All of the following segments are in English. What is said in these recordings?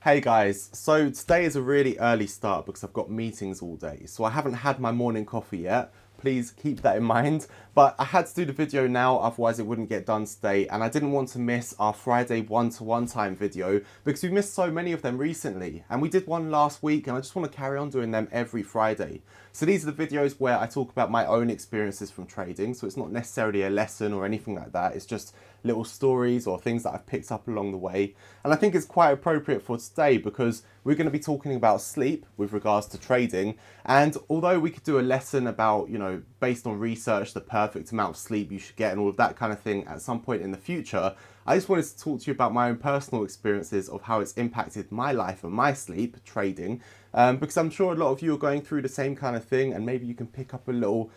Hey guys, so today is a really early start because I've got meetings all day, so I haven't had my morning coffee yet. Please keep that in mind. But I had to do the video now, otherwise it wouldn't get done today, and I didn't want to miss our Friday one-to-one time video because we missed so many of them recently. And we did one last week, and I just want to carry on doing them every Friday. So these are the videos where I talk about my own experiences from trading, so it's not necessarily a lesson or anything like that, it's just little stories or things that I've picked up along the way. And I think it's quite appropriate for today because we're going to be talking about sleep with regards to trading. And although we could do a lesson about, based on research, the perfect amount of sleep you should get and all of that kind of thing at some point in the future, I just wanted to talk to you about my own personal experiences of how it's impacted my life and my sleep trading. Because I'm sure a lot of you are going through the same kind of thing, and maybe you can pick up a little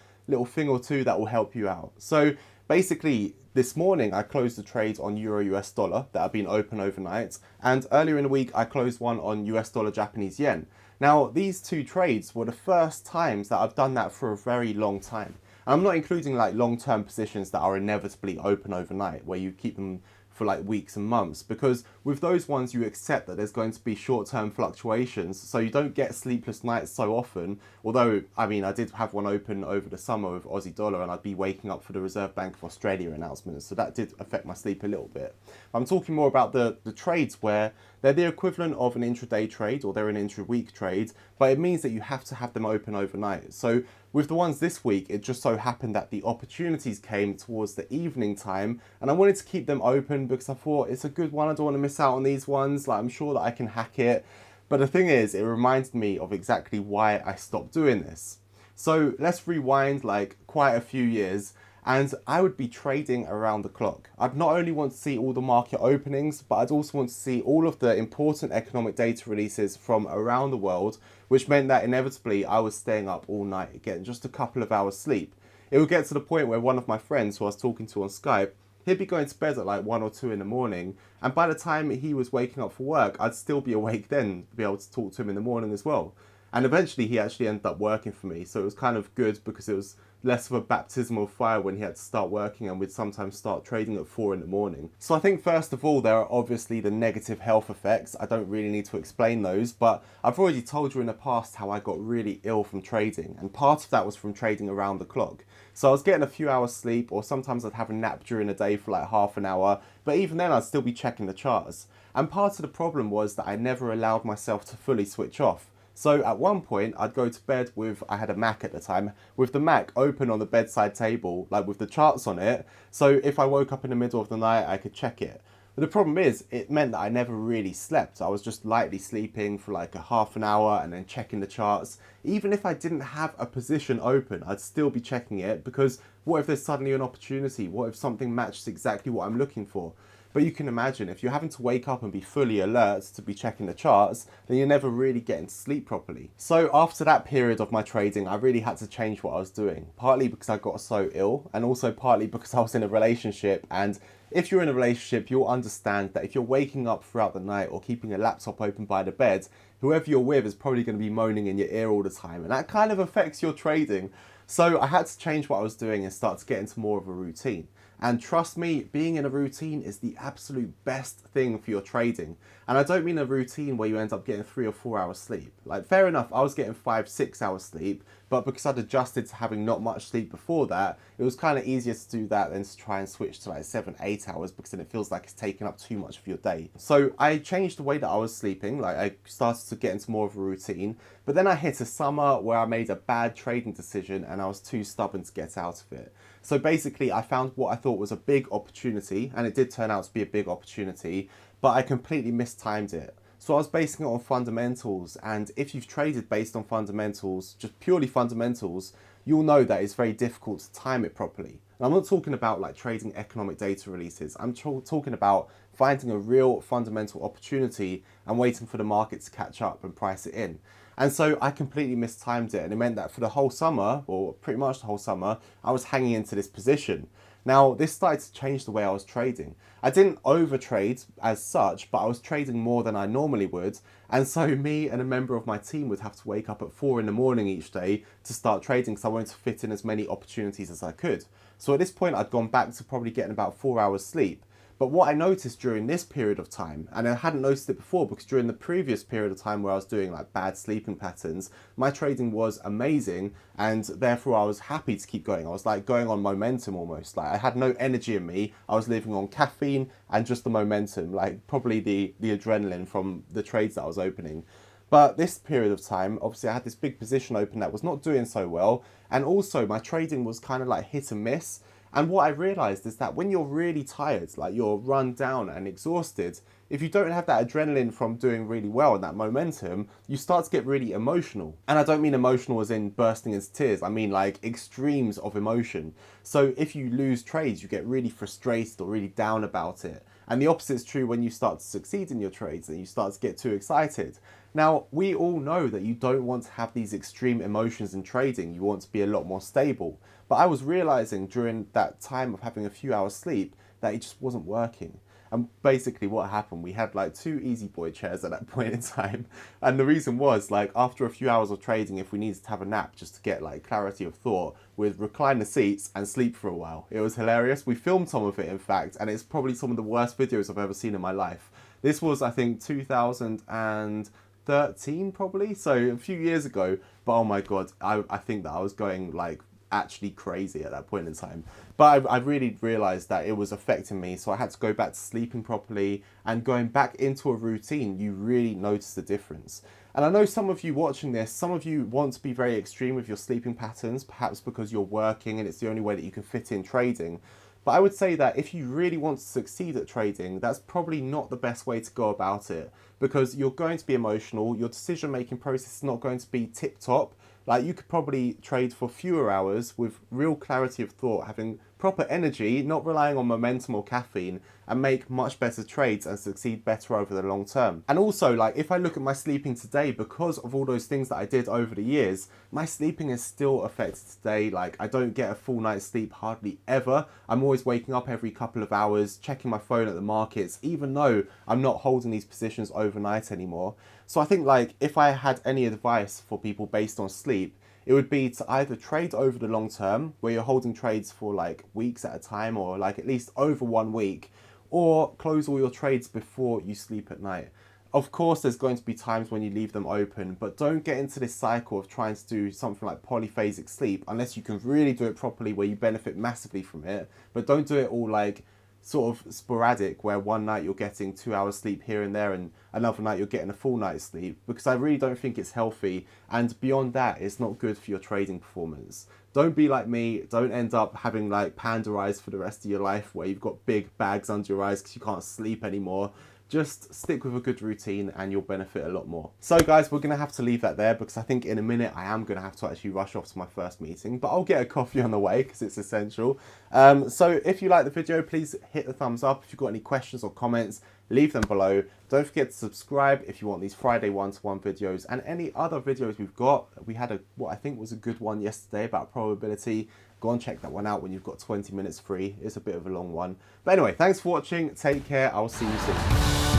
thing or two that will help you out. So basically, this morning I closed the trades on Euro US dollar that have been open overnight, and earlier in the week I closed one on US dollar Japanese yen. Now, these two trades were the first times that I've done that for a very long time. And I'm not including like long-term positions that are inevitably open overnight, where you keep them for like weeks and months, because with those ones you accept that there's going to be short-term fluctuations, so you don't get sleepless nights so often. Although, I mean, I did have one open over the summer with Aussie dollar, and I'd be waking up for the Reserve Bank of Australia announcements, so that did affect my sleep a little bit. I'm talking more about the trades where they're the equivalent of an intraday trade, or they're an intra-week trade, but it means that you have to have them open overnight. So with the ones this week, it just so happened that the opportunities came towards the evening time, and I wanted to keep them open because I thought it's a good one. I don't want to miss out on these ones. Like, I'm sure that I can hack it. But the thing is, it reminds me of exactly why I stopped doing this. So let's rewind like quite a few years, and I would be trading around the clock. I'd not only want to see all the market openings, but I'd also want to see all of the important economic data releases from around the world, which meant that inevitably I was staying up all night, getting just a couple of hours sleep. It would get to the point where one of my friends who I was talking to on Skype, he'd be going to bed at like 1 or 2 in the morning, and by the time he was waking up for work, I'd still be awake then to be able to talk to him in the morning as well. And eventually he actually ended up working for me, so it was kind of good because it was less of a baptism of fire when he had to start working, and we'd sometimes start trading at 4 in the morning. So I think first of all, there are obviously the negative health effects. I don't really need to explain those, but I've already told you in the past how I got really ill from trading, and part of that was from trading around the clock. So I was getting a few hours sleep, or sometimes I'd have a nap during the day for like half an hour, but even then I'd still be checking the charts. And part of the problem was that I never allowed myself to fully switch off. So at one point, I'd go to bed with, I had a Mac at the time, with the Mac open on the bedside table, like with the charts on it. So if I woke up in the middle of the night, I could check it. But the problem is, it meant that I never really slept. I was just lightly sleeping for like a half an hour and then checking the charts. Even if I didn't have a position open, I'd still be checking it, because what if there's suddenly an opportunity? What if something matches exactly what I'm looking for? But you can imagine, if you're having to wake up and be fully alert to be checking the charts, then you're never really getting to sleep properly. So after that period of my trading, I really had to change what I was doing. Partly because I got so ill, and also partly because I was in a relationship. And if you're in a relationship, you'll understand that if you're waking up throughout the night or keeping a laptop open by the bed, whoever you're with is probably going to be moaning in your ear all the time. And that kind of affects your trading. So I had to change what I was doing and start to get into more of a routine. And trust me, being in a routine is the absolute best thing for your trading. And I don't mean a routine where you end up getting 3 or 4 hours sleep. Like, fair enough, I was getting 5, 6 hours sleep, but because I'd adjusted to having not much sleep before that, it was kind of easier to do that than to try and switch to like 7, 8 hours, because then it feels like it's taking up too much of your day. So I changed the way that I was sleeping, like I started to get into more of a routine, but then I hit a summer where I made a bad trading decision and I was too stubborn to get out of it. So basically, I found what I thought was a big opportunity, and it did turn out to be a big opportunity, but I completely mistimed it. So I was basing it on fundamentals, and if you've traded based on fundamentals, just purely fundamentals, you'll know that it's very difficult to time it properly. And I'm not talking about like trading economic data releases. I'm talking about finding a real fundamental opportunity and waiting for the market to catch up and price it in. And so I completely mistimed it, and it meant that for the whole summer, or pretty much the whole summer, I was hanging into this position. Now, this started to change the way I was trading. I didn't overtrade as such, but I was trading more than I normally would. And so me and a member of my team would have to wake up at 4 in the morning each day to start trading, because I wanted to fit in as many opportunities as I could. So at this point, I'd gone back to probably getting about 4 hours sleep. But what I noticed during this period of time, and I hadn't noticed it before because during the previous period of time where I was doing like bad sleeping patterns, my trading was amazing and therefore I was happy to keep going. I was like going on momentum almost. Like I had no energy in me. I was living on caffeine and just the momentum, like probably the adrenaline from the trades that I was opening. But this period of time, obviously I had this big position open that was not doing so well. And also my trading was kind of like hit and miss. And what I realized is that when you're really tired, like you're run down and exhausted, if you don't have that adrenaline from doing really well and that momentum, you start to get really emotional. And I don't mean emotional as in bursting into tears. I mean like extremes of emotion. So if you lose trades, you get really frustrated or really down about it. And the opposite is true when you start to succeed in your trades and you start to get too excited. Now, we all know that you don't want to have these extreme emotions in trading. You want to be a lot more stable. But I was realizing during that time of having a few hours sleep that it just wasn't working. And basically what happened, we had like 2 easy boy chairs at that point in time. And the reason was like after a few hours of trading, if we needed to have a nap just to get like clarity of thought, we'd recline the seats and sleep for a while. It was hilarious. We filmed some of it, in fact, and it's probably some of the worst videos I've ever seen in my life. This was, I think, 2013 probably, so a few years ago. But oh my God, I think that I was going like actually crazy at that point in time. But I really realized that it was affecting me, so I had to go back to sleeping properly and going back into a routine. You really notice the difference. And I know some of you watching this, some of you want to be very extreme with your sleeping patterns, perhaps because you're working and it's the only way that you can fit in trading. But I would say that if you really want to succeed at trading, that's probably not the best way to go about it, because you're going to be emotional, your decision-making process is not going to be tip-top. Like you could probably trade for fewer hours with real clarity of thought, having proper energy, not relying on momentum or caffeine, and make much better trades and succeed better over the long term. And also, like if I look at my sleeping today, because of all those things that I did over the years, my sleeping is still affected today. Like I don't get a full night's sleep hardly ever. I'm always waking up every couple of hours, checking my phone at the markets, even though I'm not holding these positions overnight anymore. So I think like if I had any advice for people based on sleep, it would be to either trade over the long term, where you're holding trades for like weeks at a time or like at least over 1 week, or close all your trades before you sleep at night. Of course, there's going to be times when you leave them open, but don't get into this cycle of trying to do something like polyphasic sleep unless you can really do it properly where you benefit massively from it. But don't do it all like sort of sporadic, where one night you're getting 2 hours sleep here and there and another night you're getting a full night's sleep, because I really don't think it's healthy, and beyond that it's not good for your trading performance. Don't be like me. Don't end up having like panda eyes for the rest of your life where you've got big bags under your eyes because you can't sleep anymore. Just stick with a good routine and you'll benefit a lot more. So guys, we're going to have to leave that there because I think in a minute I am going to have to actually rush off to my first meeting, but I'll get a coffee on the way because it's essential. So if you like the video, please hit the thumbs up. If you've got any questions or comments, leave them below. Don't forget to subscribe if you want these Friday one-to-one videos and any other videos we've got. We had what I think was a good one yesterday about probability. Go and check that one out when you've got 20 minutes free. It's a bit of a long one. But anyway, thanks for watching. Take care. I'll see you soon.